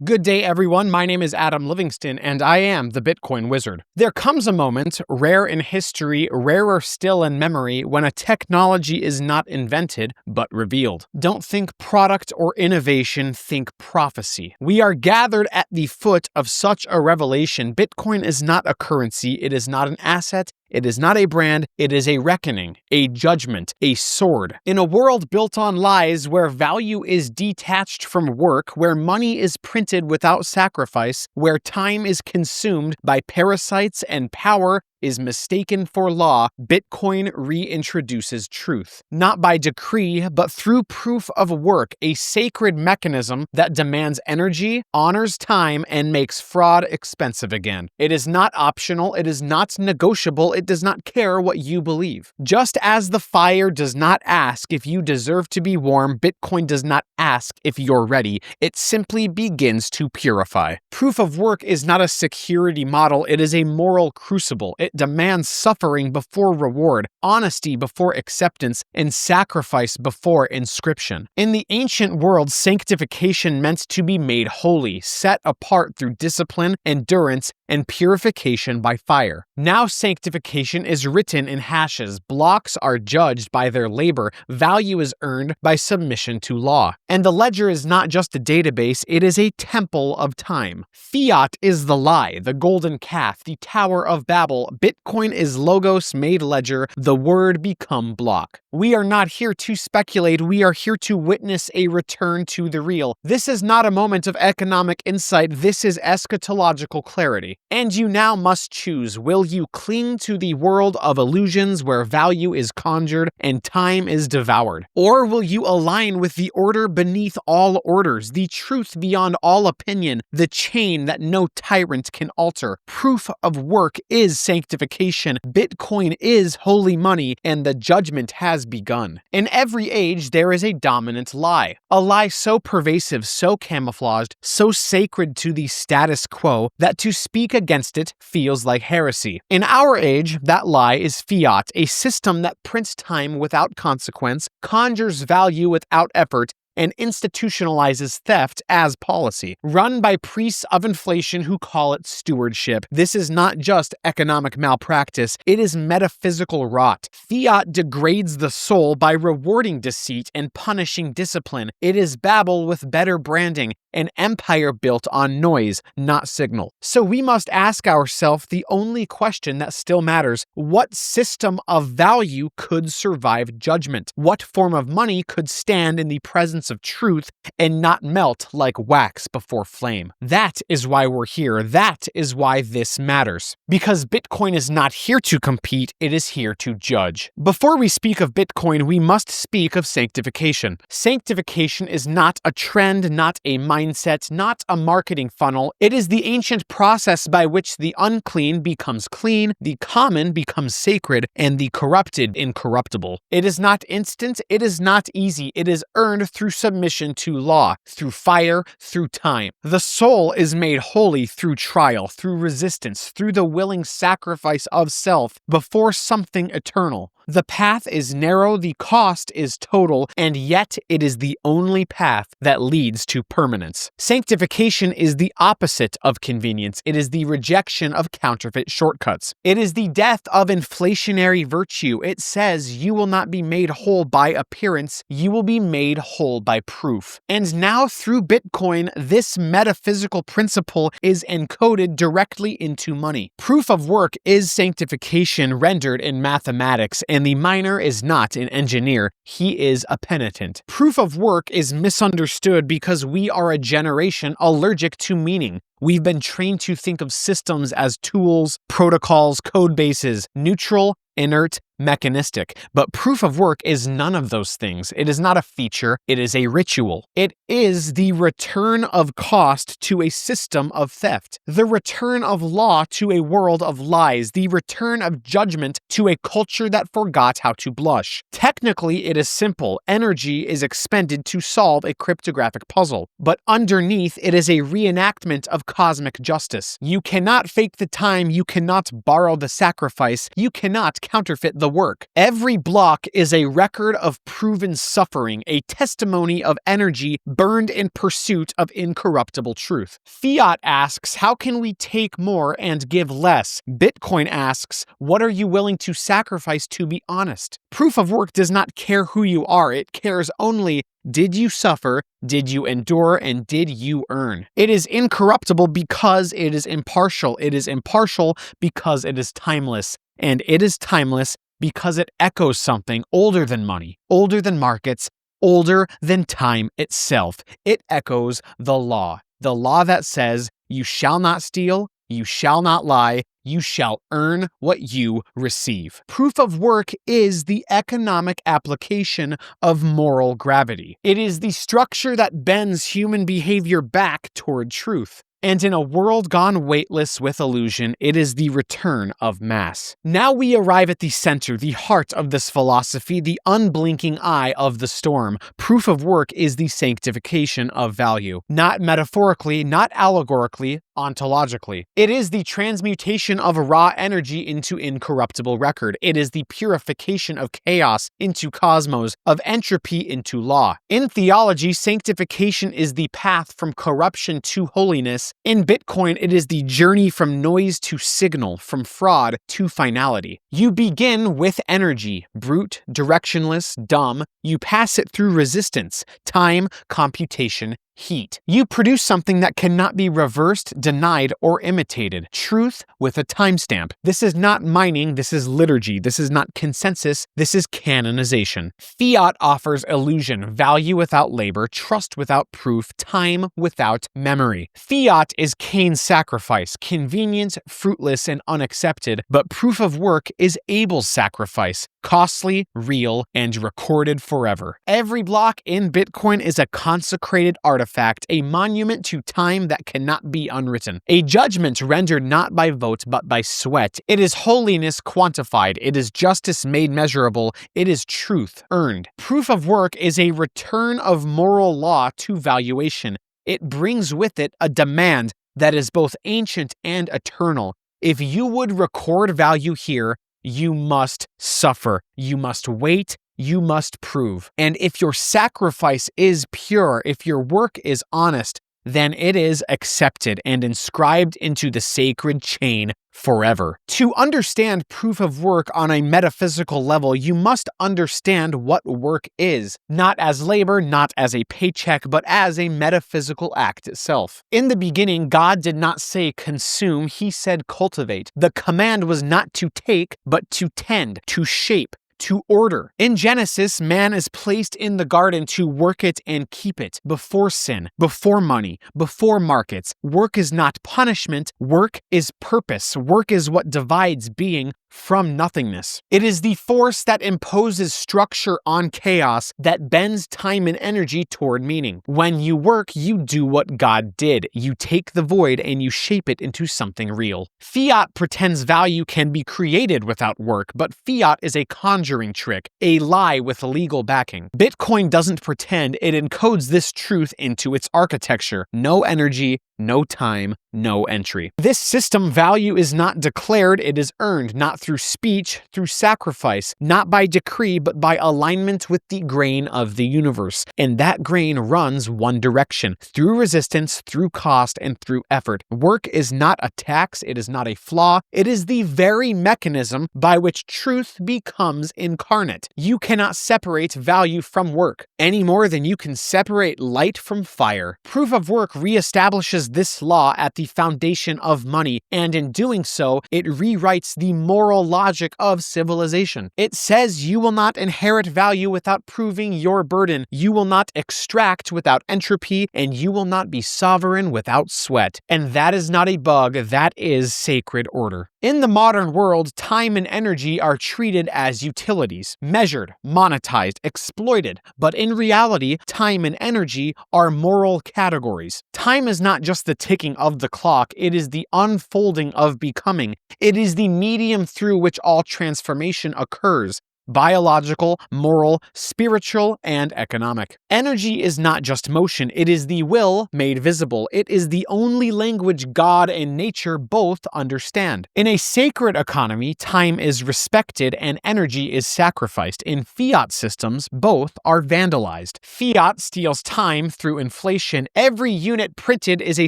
Good day, everyone. My name is Adam Livingston, and I am the Bitcoin Wizard. There comes a moment, rare in history, rarer still in memory, when a technology is not invented, but revealed. Don't think product or innovation, think prophecy. We are gathered at the foot of such a revelation. Bitcoin is not a currency, it is not an asset, it is not a brand, it is a reckoning, a judgment, a sword. In a world built on lies, where value is detached from work, where money is printed without sacrifice, where time is consumed by parasites and power is mistaken for law, Bitcoin reintroduces truth. Not by decree, but through proof of work, a sacred mechanism that demands energy, honors time, and makes fraud expensive again. It is not optional, it is not negotiable, it does not care what you believe. Just as the fire does not ask if you deserve to be warm, Bitcoin does not ask if you're ready. It simply begins to purify. Proof of work is not a security model, it is a moral crucible. It demands suffering before reward, honesty before acceptance, and sacrifice before inscription. In the ancient world, sanctification meant to be made holy, set apart through discipline, endurance, and purification by fire. Now sanctification is written in hashes. Blocks are judged by their labor. Value is earned by submission to law. And the ledger is not just a database, it is a temple of time. Fiat is the lie, the golden calf, the Tower of Babel. Bitcoin is logos made ledger, the word become block. We are not here to speculate, we are here to witness a return to the real. This is not a moment of economic insight, this is eschatological clarity. And you now must choose. Will you cling to the world of illusions where value is conjured and time is devoured? Or will you align with the order beneath all orders, the truth beyond all opinion, the chain that no tyrant can alter? Proof of work is sanctification. Bitcoin is holy money, and the judgment has begun. In every age, there is a dominant lie. A lie so pervasive, so camouflaged, so sacred to the status quo that to speak against it feels like heresy. In our age, that lie is fiat, a system that prints time without consequence, conjures value without effort, and institutionalizes theft as policy, run by priests of inflation who call it stewardship. This is not just economic malpractice, it is metaphysical rot. Fiat degrades the soul by rewarding deceit and punishing discipline. It is Babel with better branding, an empire built on noise, not signal. So we must ask ourselves the only question that still matters: what system of value could survive judgment? What form of money could stand in the presence of truth and not melt like wax before flame? That is why we're here. That is why this matters. Because Bitcoin is not here to compete, it is here to judge. Before we speak of Bitcoin, we must speak of sanctification. Sanctification is not a trend, not a mindset, not a marketing funnel. It is the ancient process by which the unclean becomes clean, the common becomes sacred, and the corrupted incorruptible. It is not instant, it is not easy, it is earned through submission to law, through fire, through time. The soul is made holy through trial, through resistance, through the willing sacrifice of self before something eternal. The path is narrow, the cost is total, and yet it is the only path that leads to permanence. Sanctification is the opposite of convenience. It is the rejection of counterfeit shortcuts. It is the death of inflationary virtue. It says you will not be made whole by appearance, you will be made whole by proof. And now through Bitcoin, this metaphysical principle is encoded directly into money. Proof of work is sanctification rendered in mathematics, and the miner is not an engineer, he is a penitent. Proof of work is misunderstood because we are a generation allergic to meaning. We've been trained to think of systems as tools, protocols, code bases, neutral, inert, mechanistic. But proof of work is none of those things. It is not a feature, it is a ritual. It is the return of cost to a system of theft, the return of law to a world of lies, the return of judgment to a culture that forgot how to blush. Technically, it is simple. Energy is expended to solve a cryptographic puzzle, but underneath it is a reenactment of cosmic justice. You cannot fake the time, you cannot borrow the sacrifice, you cannot counterfeit the the work. Every block is a record of proven suffering, a testimony of energy burned in pursuit of incorruptible truth. Fiat asks, how can we take more and give less? Bitcoin asks, what are you willing to sacrifice to be honest? Proof of work does not care who you are. It cares only, did you suffer, did you endure, and did you earn? It is incorruptible because it is impartial. It is impartial because it is timeless. And it is timeless because it echoes something older than money, older than markets, older than time itself. It echoes the law that says, you shall not steal, you shall not lie, you shall earn what you receive. Proof of work is the economic application of moral gravity. It is the structure that bends human behavior back toward truth. And in a world gone weightless with illusion, it is the return of mass. Now we arrive at the center, the heart of this philosophy, the unblinking eye of the storm. Proof of work is the sanctification of value. Not metaphorically, not allegorically, ontologically. It is the transmutation of raw energy into incorruptible record. It is the purification of chaos into cosmos, of entropy into law. In theology, sanctification is the path from corruption to holiness. In Bitcoin, it is the journey from noise to signal, from fraud to finality. You begin with energy, brute, directionless, dumb. You pass it through resistance, time, computation, heat. You produce something that cannot be reversed, denied, or imitated. Truth with a timestamp. This is not mining, this is liturgy. This is not consensus, this is canonization. Fiat offers illusion, value without labor, trust without proof, time without memory. Fiat is Cain's sacrifice, convenient, fruitless, and unaccepted, but proof of work is Abel's sacrifice, costly, real, and recorded forever. Every block in Bitcoin is a consecrated artifact, a monument to time that cannot be unwritten, a judgment rendered not by vote but by sweat. It is holiness quantified, it is justice made measurable, it is truth earned. Proof of work is a return of moral law to valuation. It brings with it a demand that is both ancient and eternal. If you would record value here, you must suffer, you must wait, you must prove. And if your sacrifice is pure, if your work is honest, then it is accepted and inscribed into the sacred chain forever. To understand proof of work on a metaphysical level, you must understand what work is, not as labor, not as a paycheck, but as a metaphysical act itself. In the beginning, God did not say consume, he said cultivate. The command was not to take, but to tend, to shape, to order. In Genesis, man is placed in the garden to work it and keep it. Before sin, before money, before markets, work is not punishment, work is purpose. Work is what divides being from nothingness. It is the force that imposes structure on chaos, that bends time and energy toward meaning. When you work, you do what God did. You take the void and you shape it into something real. Fiat pretends value can be created without work, but fiat is a conjuring trick, a lie with legal backing. Bitcoin doesn't pretend, it encodes this truth into its architecture. No energy, no time, no entry. This system value is not declared, it is earned, not through speech, through sacrifice, not by decree, but by alignment with the grain of the universe. And that grain runs one direction, through resistance, through cost, and through effort. Work is not a tax, it is not a flaw, it is the very mechanism by which truth becomes incarnate. You cannot separate value from work, any more than you can separate light from fire. Proof of work reestablishes this law at the foundation of money, and in doing so, it rewrites the moral logic of civilization. It says you will not inherit value without proving your burden, you will not extract without entropy, and you will not be sovereign without sweat. And that is not a bug, that is sacred order. In the modern world, time and energy are treated as utilities, measured, monetized, exploited. But in reality, time and energy are moral categories. Time is not just the ticking of the clock, it is the unfolding of becoming. It is the medium through which all transformation occurs. biological, moral, spiritual, and economic. Energy is not just motion, it is the will made visible. It is the only language God and nature both understand. In a sacred economy, time is respected and energy is sacrificed. In fiat systems, both are vandalized. Fiat steals time through inflation. Every unit printed is a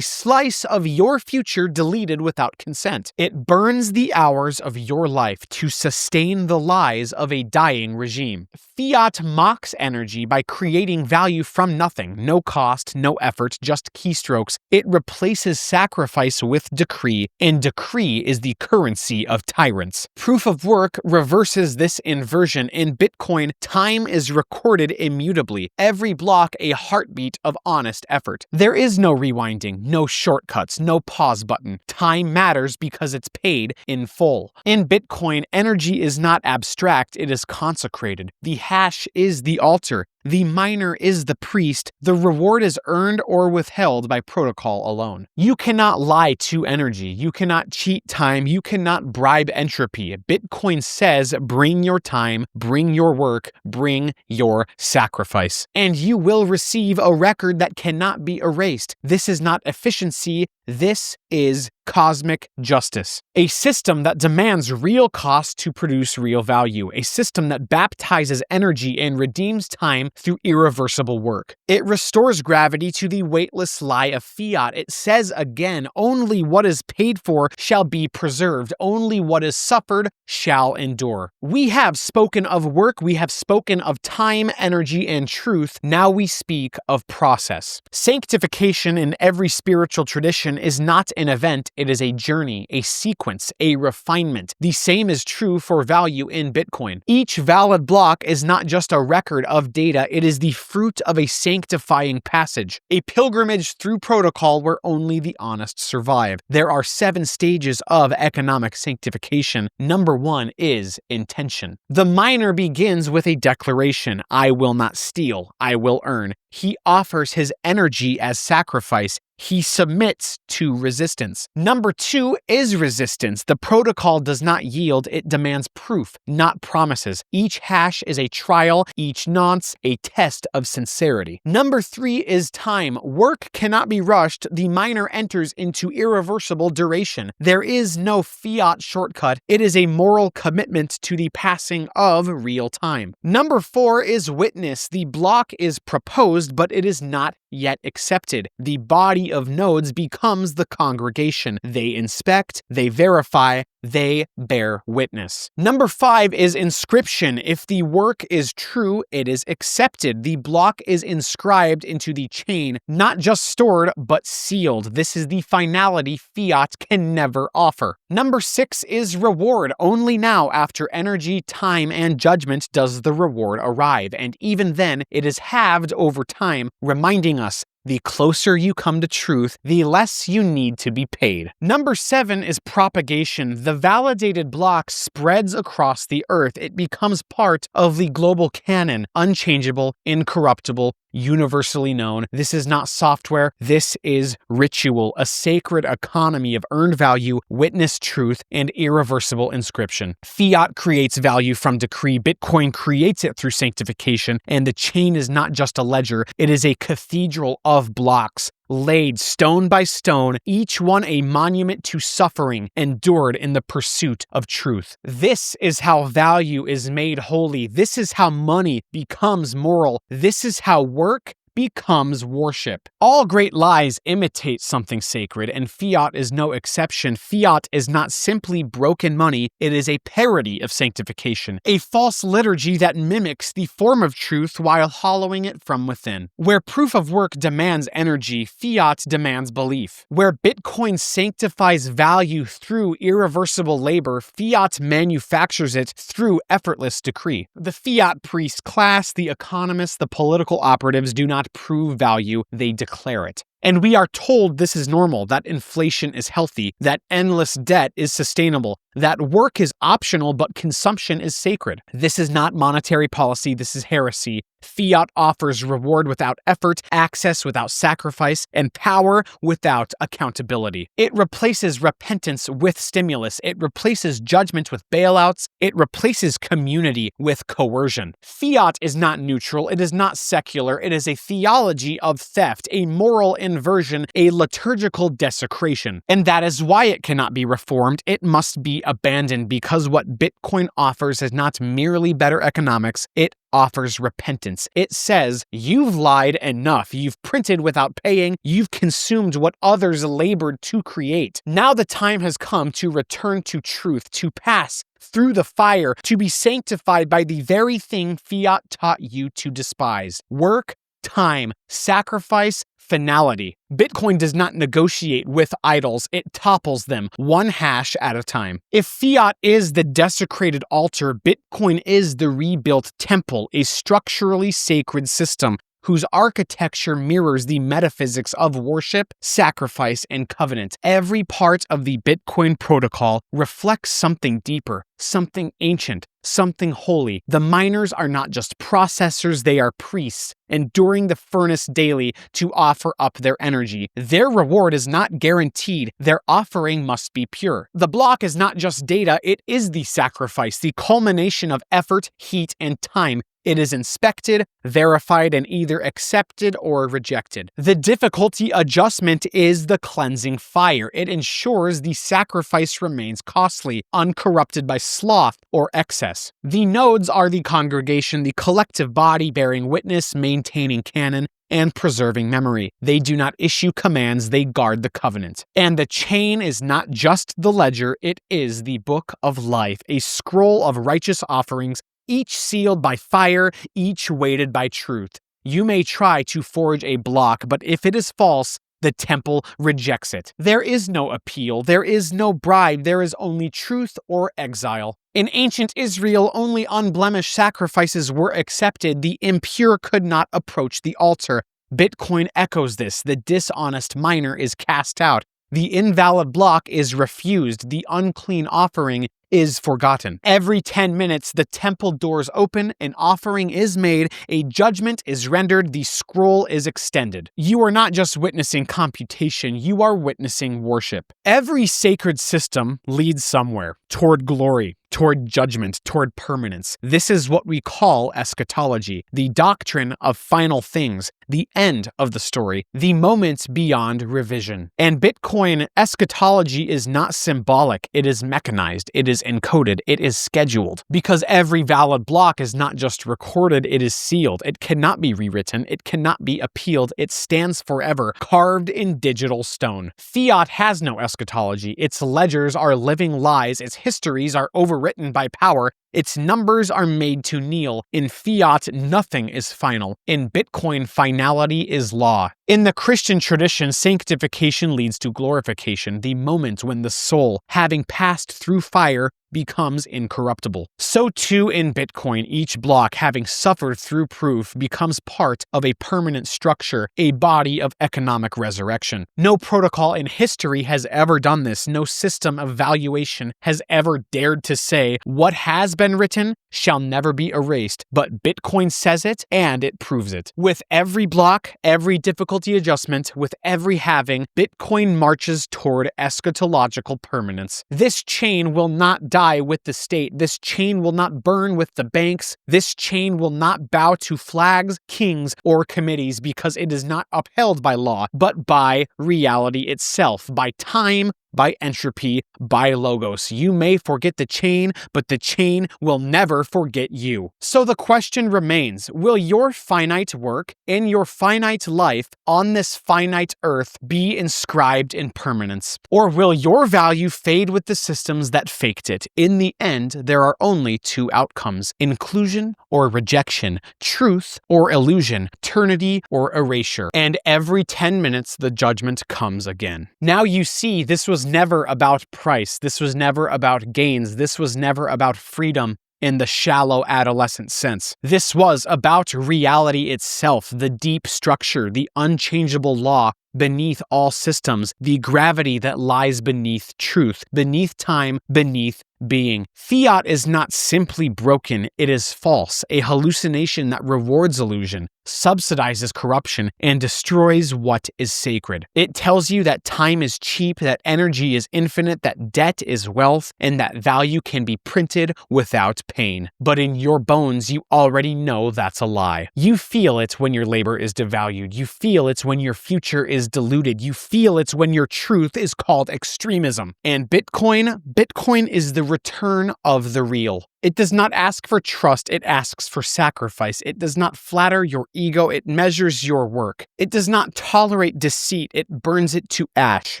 slice of your future deleted without consent. It burns the hours of your life to sustain the lies of a dying regime. Fiat mocks energy by creating value from nothing. No cost, no effort, just keystrokes. It replaces sacrifice with decree, and decree is the currency of tyrants. Proof of work reverses this inversion. In Bitcoin, time is recorded immutably. Every block a heartbeat of honest effort. There is no rewinding, no shortcuts, no pause button. Time matters because it's paid in full. In Bitcoin, energy is not abstract, it is consecrated. The hash is the altar. The miner is the priest. The reward is earned or withheld by protocol alone. You cannot lie to energy. You cannot cheat time. You cannot bribe entropy. Bitcoin says, bring your time, bring your work, bring your sacrifice. And you will receive a record that cannot be erased. This is not efficiency. This is cosmic justice. A system that demands real cost to produce real value. A system that baptizes energy and redeems time through irreversible work. It restores gravity to the weightless lie of fiat. It says again, only what is paid for shall be preserved. Only what is suffered shall endure. We have spoken of work. We have spoken of time, energy, and truth. Now we speak of process. Sanctification in every spiritual tradition is not an event. It is a journey, a sequence, a refinement. The same is true for value in Bitcoin. Each valid block is not just a record of data, it is the fruit of a sanctifying passage, a pilgrimage through protocol where only the honest survive. There are 7 stages of economic sanctification. Number 1 is intention. The miner begins with a declaration, I will not steal, I will earn. He offers his energy as sacrifice. He submits to resistance. Number 2 is resistance. The protocol does not yield, it demands proof, not promises. Each hash is a trial, each nonce a test of sincerity. Number 3 is time. Work cannot be rushed. The miner enters into irreversible duration. There is no fiat shortcut. It is a moral commitment to the passing of real time. Number 4 is witness. The block is proposed, but it is not yet accepted. The body of nodes becomes the congregation. They inspect, they verify, they bear witness. Number 5 is inscription. If the work is true, it is accepted. The block is inscribed into the chain, not just stored, but sealed. This is the finality fiat can never offer. Number 6 is reward. Only now, after energy, time, and judgment, does the reward arrive. And even then, it is halved over time, reminding us the closer you come to truth, the less you need to be paid. Number 7 is propagation. The validated block spreads across the earth. It becomes part of the global canon, unchangeable, incorruptible, universally known. This is not software. This is ritual, a sacred economy of earned value, witness truth, and irreversible inscription. Fiat creates value from decree. Bitcoin creates it through sanctification. And the chain is not just a ledger. It is a cathedral of blocks, laid stone by stone, each one a monument to suffering endured in the pursuit of truth. This is how value is made holy. This is how money becomes moral. This is how work becomes worship. All great lies imitate something sacred, and fiat is no exception. Fiat is not simply broken money, it is a parody of sanctification, a false liturgy that mimics the form of truth while hollowing it from within. Where proof of work demands energy, fiat demands belief. Where Bitcoin sanctifies value through irreversible labor, fiat manufactures it through effortless decree. The fiat priest class, the economists, the political operatives do not prove value, they declare it. And we are told this is normal, that inflation is healthy, that endless debt is sustainable, that work is optional but consumption is sacred. This is not monetary policy, this is heresy. Fiat offers reward without effort, access without sacrifice, and power without accountability. It replaces repentance with stimulus. It replaces judgment with bailouts. It replaces community with coercion. Fiat is not neutral. It is not secular. It is a theology of theft, a moral inversion, a liturgical desecration. And that is why it cannot be reformed. It must be abandoned, because what Bitcoin offers is not merely better economics. It offers repentance. It says, you've lied enough. You've printed without paying. You've consumed what others labored to create. Now the time has come to return to truth, to pass through the fire, to be sanctified by the very thing Fiat taught you to despise: work, time, sacrifice, finality. Bitcoin does not negotiate with idols. It topples them, one hash at a time. If Fiat is the desecrated altar, Bitcoin is the rebuilt temple, a structurally sacred system whose architecture mirrors the metaphysics of worship, sacrifice, and covenant. Every part of the Bitcoin protocol reflects something deeper, something ancient, something holy. The miners are not just processors, they are priests, enduring the furnace daily to offer up their energy. Their reward is not guaranteed. Their offering must be pure. The block is not just data, it is the sacrifice, the culmination of effort, heat, and time. It is inspected, verified, and either accepted or rejected. The difficulty adjustment is the cleansing fire. It ensures the sacrifice remains costly, uncorrupted by sloth or excess. The nodes are the congregation, the collective body bearing witness, maintaining canon, and preserving memory. They do not issue commands, they guard the covenant. And the chain is not just the ledger, it is the book of life, a scroll of righteous offerings, each sealed by fire, each weighted by truth. You may try to forge a block, but if it is false, the temple rejects it. There is no appeal, there is no bribe, there is only truth or exile. In ancient Israel, only unblemished sacrifices were accepted. The impure could not approach the altar. Bitcoin echoes this. The dishonest miner is cast out. The invalid block is refused. The unclean offering is forgotten. Every 10 minutes, the temple doors open, an offering is made, a judgment is rendered, the scroll is extended. You are not just witnessing computation, you are witnessing worship. Every sacred system leads somewhere, toward glory, toward judgment, toward permanence. This is what we call eschatology, the doctrine of final things, the end of the story, the moment beyond revision. And Bitcoin eschatology is not symbolic, it is mechanized, it is encoded, it is scheduled. Because every valid block is not just recorded, it is sealed. It cannot be rewritten, it cannot be appealed, it stands forever, carved in digital stone. Fiat has no eschatology, its ledgers are living lies, its histories are overwritten by power, its numbers are made to kneel. In Fiat, nothing is final. In Bitcoin, finality is law. In the Christian tradition, sanctification leads to glorification, the moment when the soul, having passed through fire, becomes incorruptible. So too in Bitcoin, each block, having suffered through proof, becomes part of a permanent structure, a body of economic resurrection. No protocol in history has ever done this. No system of valuation has ever dared to say, what has been written shall never be erased, but Bitcoin says it and it proves it. With every block, every difficulty adjustment, with every halving, Bitcoin marches toward eschatological permanence. This chain will not die with the state. This chain will not burn with the banks. This chain will not bow to flags, kings, or committees because it is not upheld by law, but by reality itself, by time, by entropy, by logos. You may forget the chain, but the chain will never forget you. So the question remains, will your finite work in your finite life on this finite earth be inscribed in permanence? Or will your value fade with the systems that faked it? In the end, there are only two outcomes: inclusion or rejection, truth or illusion, eternity or erasure. And every 10 minutes, the judgment comes again. Now you see, this was never about price. This was never about gains. This was never about freedom in the shallow adolescent sense. This was about reality itself, the deep structure, the unchangeable law beneath all systems, the gravity that lies beneath truth, beneath time, beneath being. Fiat is not simply broken, it is false, a hallucination that rewards illusion, subsidizes corruption, and destroys what is sacred. It tells you that time is cheap, that energy is infinite, that debt is wealth, and that value can be printed without pain. But in your bones, you already know that's a lie. You feel it when your labor is devalued. You feel it when your future is diluted. You feel it when your truth is called extremism. And Bitcoin is the return of the real. It does not ask for trust, it asks for sacrifice. It does not flatter your ego, it measures your work. It does not tolerate deceit, it burns it to ash.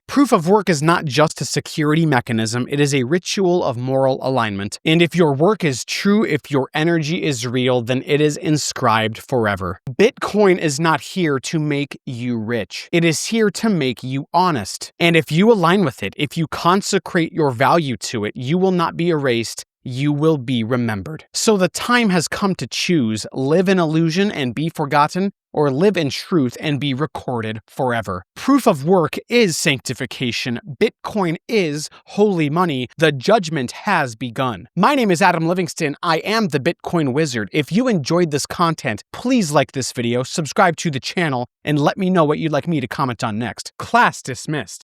Proof of work is not just a security mechanism, it is a ritual of moral alignment. And if your work is true, if your energy is real, then it is inscribed forever. Bitcoin is not here to make you rich. It is here to make you honest. And if you align with it, if you consecrate your value to it, you will not be erased. You will be remembered. So the time has come to choose: live in illusion and be forgotten, or live in truth and be recorded forever. Proof of work is sanctification. Bitcoin is holy money. The judgment has begun. My name is Adam Livingston. I am the Bitcoin Wizard. If you enjoyed this content, please like this video, subscribe to the channel, and let me know what you'd like me to comment on next. Class dismissed.